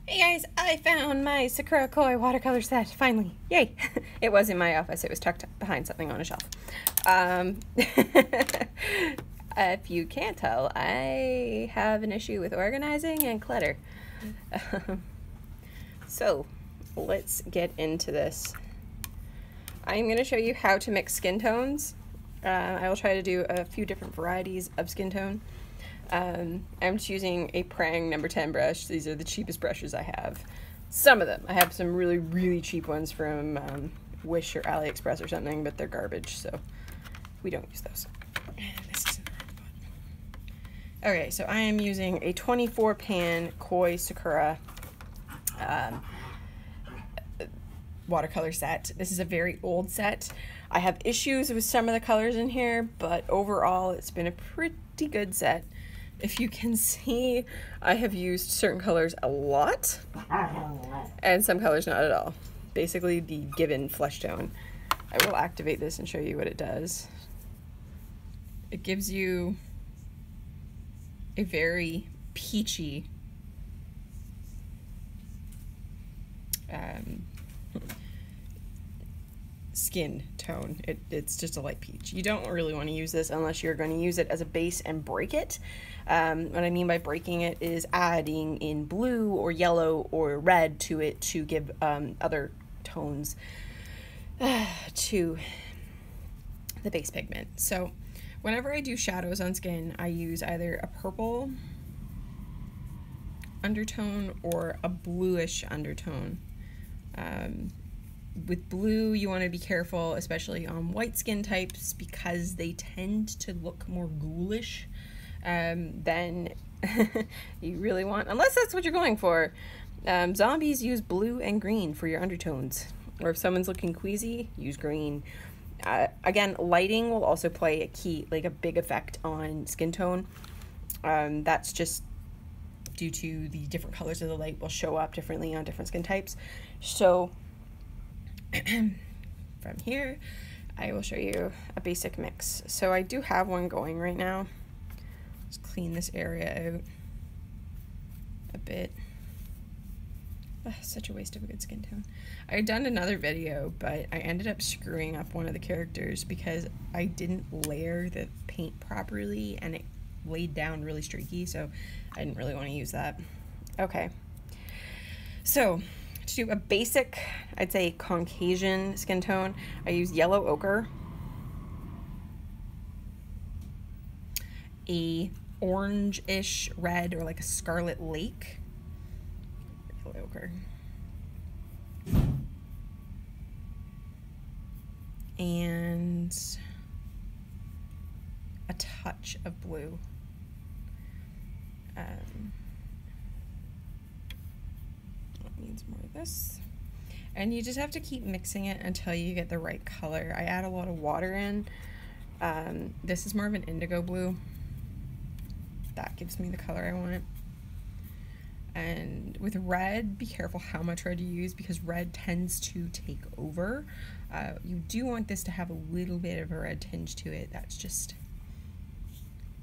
Hey guys, I found my Sakura Koi watercolor set, finally. Yay! It was in my office, it was tucked behind something on a shelf. If you can't tell, I have an issue with organizing and clutter. So, let's get into this. I'm going to show you how to mix skin tones. I will try to do a few different varieties of skin tone. I'm just using a Prang number 10 brush. These are the cheapest brushes I have. Some of them. I have some really, really cheap ones from Wish or AliExpress or something, but they're garbage, so we don't use those. And this is in the wrong spot. Okay, so I am using a 24 pan Koi Sakura watercolor set. This is a very old set. I have issues with some of the colors in here, but overall it's been a pretty good set. If you can see, I have used certain colors a lot and some colors not at all. Basically the given flesh tone. I will activate this and show you what it does. It gives you a very peachy skin tone. It's just a light peach. You don't really want to use this unless you're going to use it as a base and break it. What I mean by breaking it is adding in blue or yellow or red to it to give other tones to the base pigment. So whenever I do shadows on skin, I use either a purple undertone or a bluish undertone. With blue, you want to be careful, especially on white skin types, because they tend to look more ghoulish than you really want, unless that's what you're going for. Zombies use blue and green for your undertones, or if someone's looking queasy, use green. Again, lighting will also play a big effect on skin tone. That's just due to the different colors of the light will show up differently on different skin types. So from here, I will show you a basic mix. So I do have one going right now. Let's clean this area out a bit. Ugh, such a waste of a good skin tone. I had done another video, but I ended up screwing up one of the characters because I didn't layer the paint properly and it laid down really streaky, so I didn't really want to use that. Okay, so to do a basic, I'd say Caucasian skin tone, I use yellow ochre, a orange-ish red or like a scarlet lake, yellow ochre, and a touch of blue. Needs more of this, and you just have to keep mixing it until you get the right color. I add a lot of water in. This is more of an indigo blue. That gives me the color I want. And with red, be careful how much red you use because red tends to take over. You do want this to have a little bit of a red tinge to it. That's just,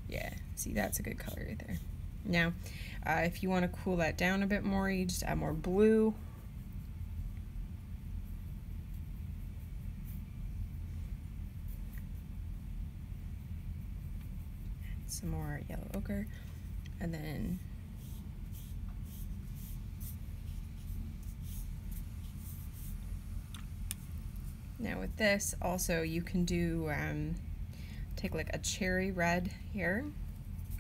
yeah, see, that's a good color right there. Now, if you want to cool that down a bit more, you just add more blue. Some more yellow ochre, and then now with this also you can do take like a cherry red here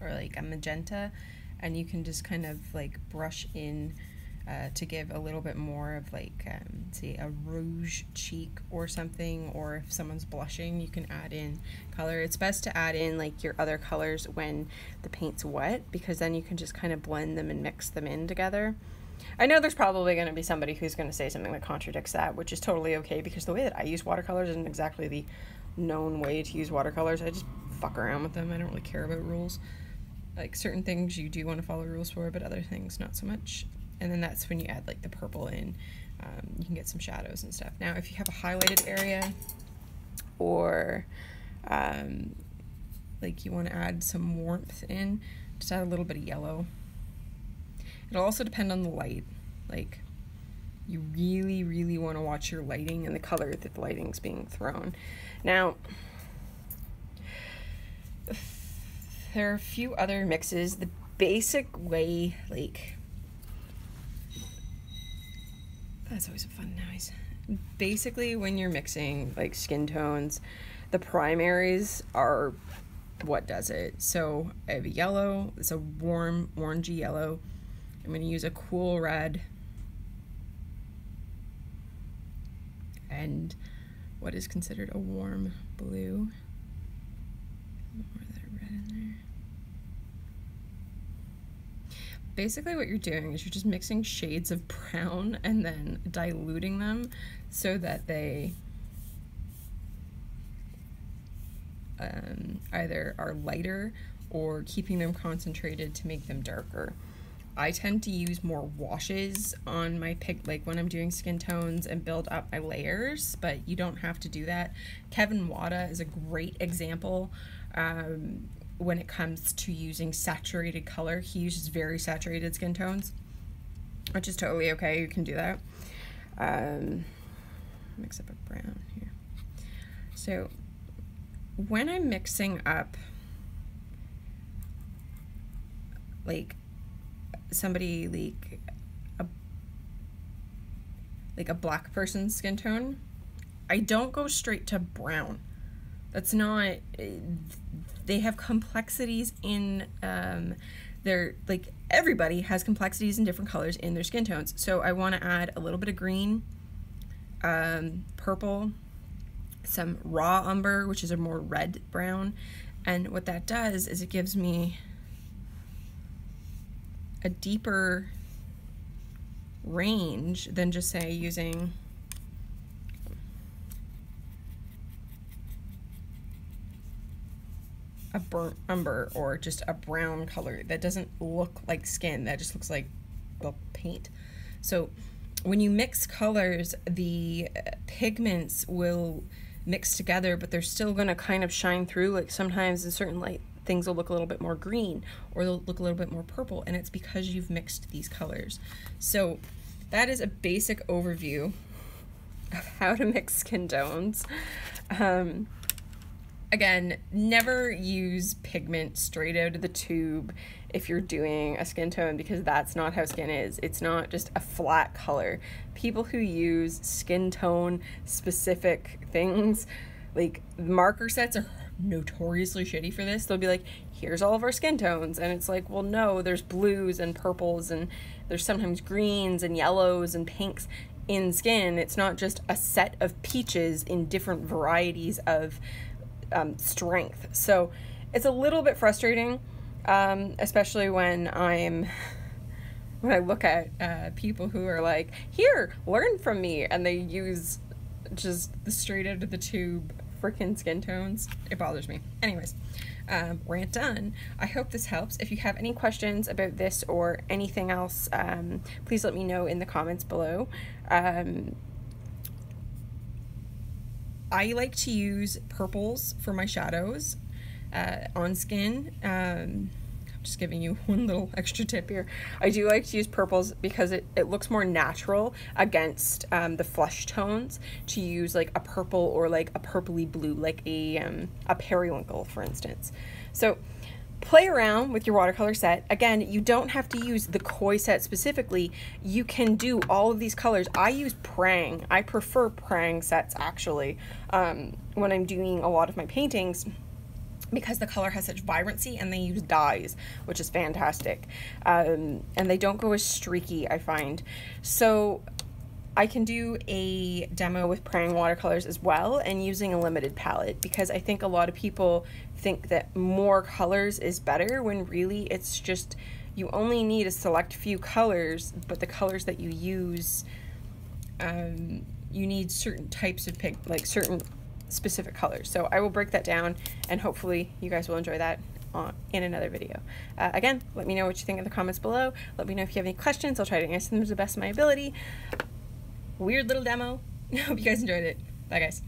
or like a magenta, and you can just kind of like brush in to give a little bit more of like say a rouge cheek or something, or if someone's blushing you can add in color. It's best to add in like your other colors when the paint's wet because then you can just kind of blend them and mix them in together. I know there's probably going to be somebody who's going to say something that contradicts that, which is totally okay because the way that I use watercolors isn't exactly the known way to use watercolors. I just fuck around with them. I don't really care about rules. Like certain things you do want to follow rules for, but other things not so much. And then that's when you add like the purple in. You can get some shadows and stuff. Now if you have a highlighted area or like you want to add some warmth in, just add a little bit of yellow. It'll also depend on the light. Like, you really, really want to watch your lighting and the color that the lighting's being thrown. Now, there are a few other mixes. The basic way, like, that's always a fun noise. Basically, when you're mixing like skin tones, the primaries are what does it. So I have a yellow, it's a warm orangey yellow. I'm going to use a cool red and what is considered a warm blue. More of that red in there. Basically what you're doing is you're just mixing shades of brown and then diluting them so that they either are lighter or keeping them concentrated to make them darker. I tend to use more washes on my like when I'm doing skin tones and build up my layers, but you don't have to do that. Kevin Wada is a great example when it comes to using saturated color. He uses very saturated skin tones, which is totally okay. You can do that. Mix up a brown here. So when I'm mixing up like somebody like a black person's skin tone, I don't go straight to brown. That's not, they have complexities in their, like everybody has complexities in different colors in their skin tones. So I want to add a little bit of green, purple, some raw umber, which is a more red brown. And what that does is it gives me a deeper range than just say using a burnt umber or just a brown color that doesn't look like skin, that just looks like, well, paint. So when you mix colors, the pigments will mix together, but they're still going to kind of shine through. Like sometimes in certain light things will look a little bit more green or they'll look a little bit more purple, and it's because you've mixed these colors. So that is a basic overview of how to mix skin tones. Again, never use pigment straight out of the tube if you're doing a skin tone, because that's not how skin is. It's not just a flat color. People who use skin tone specific things, like marker sets, are notoriously shitty for this. They'll be like, here's all of our skin tones, and it's like, well, no, there's blues and purples and there's sometimes greens and yellows and pinks in skin. It's not just a set of peaches in different varieties of strength. So it's a little bit frustrating, especially when I look at people who are like, here, learn from me, and they use just the straight out of the tube freaking skin tones. It bothers me. Anyways, rant done. I hope this helps. If you have any questions about this or anything else, please let me know in the comments below. I like to use purples for my shadows on skin. I'm just giving you one little extra tip here. I do like to use purples because it looks more natural against the flesh tones, to use like a purple or like a purpley blue, like a periwinkle, for instance. So play around with your watercolor set. Again, you don't have to use the koi set specifically. You can do all of these colors. I use Prang. I prefer Prang sets actually when I'm doing a lot of my paintings, because the color has such vibrancy, and they use dyes, which is fantastic. And they don't go as streaky, I find. So I can do a demo with Prang watercolors as well, and using a limited palette, because I think a lot of people think that more colors is better, when really it's just, you only need a select few colors, but the colors that you use, you need certain types of like certain specific colors. So I will break that down, and hopefully you guys will enjoy that in another video. Again, let me know what you think in the comments below. Let me know if you have any questions. I'll try to answer them to the best of my ability. Weird little demo. Hope you guys enjoyed it. Bye, guys.